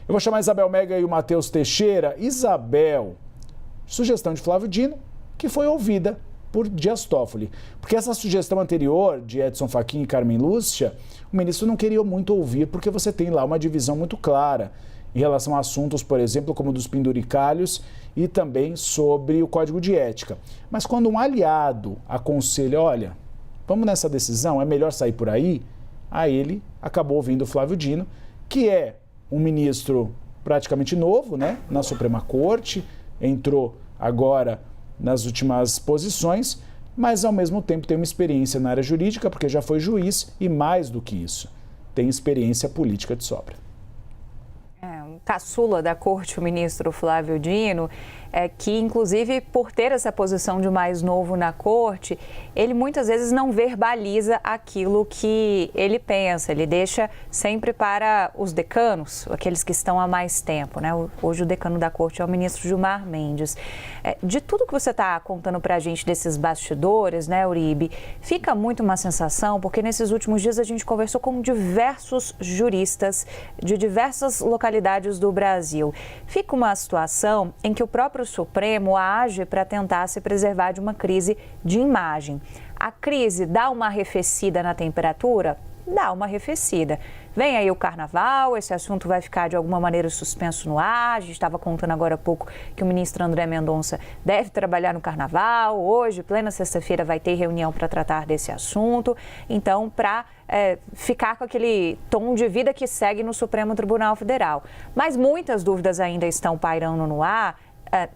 Eu vou chamar a Isabel Mega e o Matheus Teixeira. Isabel, sugestão de Flávio Dino, que foi ouvida por Dias Toffoli. Porque essa sugestão anterior de Edson Fachin e Carmen Lúcia, o ministro não queria muito ouvir, porque você tem lá uma divisão muito clara em relação a assuntos, por exemplo, como dos penduricalhos e também sobre o Código de Ética. Mas quando um aliado aconselha, olha, vamos nessa decisão, é melhor sair por aí ele acabou ouvindo o Flávio Dino, que é um ministro praticamente novo, né, na Suprema Corte, entrou agora nas últimas posições, mas ao mesmo tempo tem uma experiência na área jurídica, porque já foi juiz e, mais do que isso, tem experiência política de sobra. Caçula da corte, o ministro Flávio Dino, que inclusive por ter essa posição de mais novo na corte, ele muitas vezes não verbaliza aquilo que ele pensa, ele deixa sempre para os decanos, aqueles que estão há mais tempo, né? Hoje o decano da corte é o ministro Gilmar Mendes. De tudo que você está contando para a gente desses bastidores, né, Uribe, fica muito uma sensação, porque nesses últimos dias a gente conversou com diversos juristas de diversas localidades do Brasil. Fica uma situação em que o próprio Supremo age para tentar se preservar de uma crise de imagem. A crise dá uma arrefecida na temperatura? Dá uma arrefecida. Vem aí o carnaval, esse assunto vai ficar de alguma maneira suspenso no ar. A gente estava contando agora há pouco que o ministro André Mendonça deve trabalhar no carnaval. Hoje, plena sexta-feira, vai ter reunião para tratar desse assunto. Então, para ficar com aquele tom de vida que segue no Supremo Tribunal Federal. Mas muitas dúvidas ainda estão pairando no ar,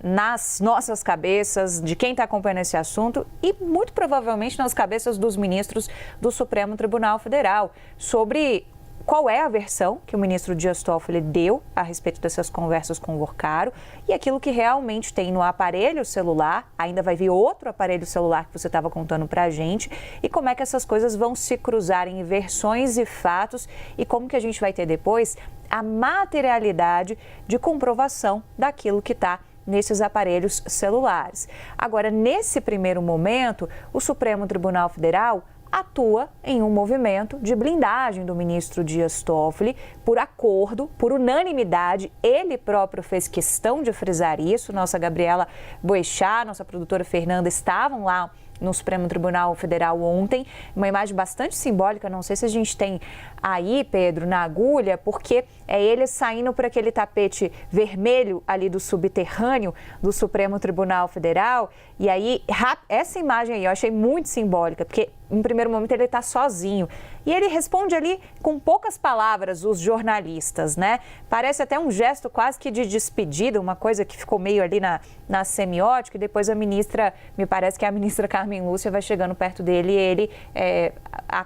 nas nossas cabeças, de quem está acompanhando esse assunto e muito provavelmente nas cabeças dos ministros do Supremo Tribunal Federal, sobre qual é a versão que o ministro Dias Toffoli deu a respeito dessas conversas com o Vorcaro e aquilo que realmente tem no aparelho celular. Ainda vai vir outro aparelho celular que você estava contando para a gente, e como é que essas coisas vão se cruzar em versões e fatos, e como que a gente vai ter depois a materialidade de comprovação daquilo que está nesses aparelhos celulares. Agora, nesse primeiro momento, o Supremo Tribunal Federal atua em um movimento de blindagem do ministro Dias Toffoli, por acordo, por unanimidade. Ele próprio fez questão de frisar isso. Nossa Gabriela Boechat, nossa produtora Fernanda, estavam lá no Supremo Tribunal Federal ontem, uma imagem bastante simbólica, não sei se a gente tem aí, Pedro, na agulha, porque é ele saindo por aquele tapete vermelho ali do subterrâneo do Supremo Tribunal Federal, e aí essa imagem aí eu achei muito simbólica, porque em primeiro momento ele está sozinho, e ele responde ali com poucas palavras os jornalistas, né? Parece até um gesto quase que de despedida, uma coisa que ficou meio ali na semiótica, e depois a ministra, me parece que a ministra Carmen Lúcia vai chegando perto dele e ele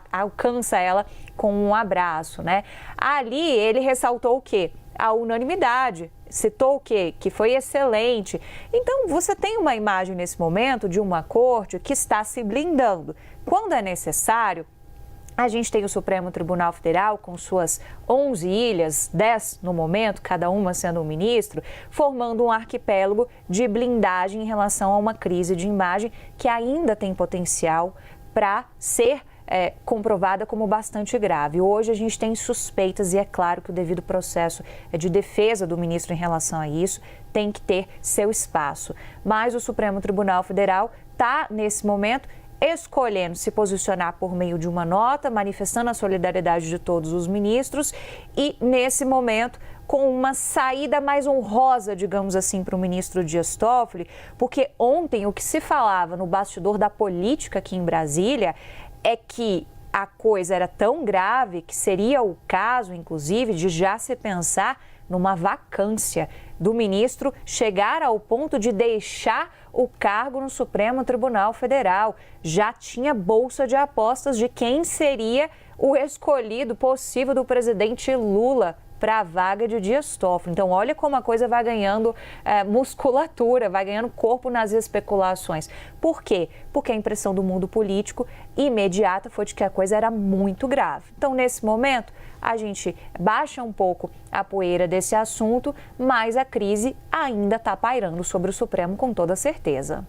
alcança ela com um abraço, né? Ali ele ressaltou o quê? A unanimidade. Citou o quê? Que foi excelente. Então, você tem uma imagem nesse momento de uma corte que está se blindando. Quando é necessário, a gente tem o Supremo Tribunal Federal com suas 11 ilhas, 10 no momento, cada uma sendo um ministro, formando um arquipélago de blindagem em relação a uma crise de imagem que ainda tem potencial para ser comprovada como bastante grave. Hoje a gente tem suspeitas e é claro que o devido processo de defesa do ministro em relação a isso tem que ter seu espaço. Mas o Supremo Tribunal Federal está, nesse momento, escolhendo se posicionar por meio de uma nota, manifestando a solidariedade de todos os ministros e, nesse momento, com uma saída mais honrosa, digamos assim, para o ministro Dias Toffoli, porque ontem o que se falava no bastidor da política aqui em Brasília é que a coisa era tão grave que seria o caso, inclusive, de já se pensar numa vacância do ministro chegar ao ponto de deixar o cargo no Supremo Tribunal Federal. Já tinha bolsa de apostas de quem seria o escolhido possível do presidente Lula para a vaga de Dias Toffoli. Então, olha como a coisa vai ganhando musculatura, vai ganhando corpo nas especulações. Por quê? Porque a impressão do mundo político imediata foi de que a coisa era muito grave. Então, nesse momento, a gente baixa um pouco a poeira desse assunto, mas a crise ainda está pairando sobre o Supremo com toda certeza.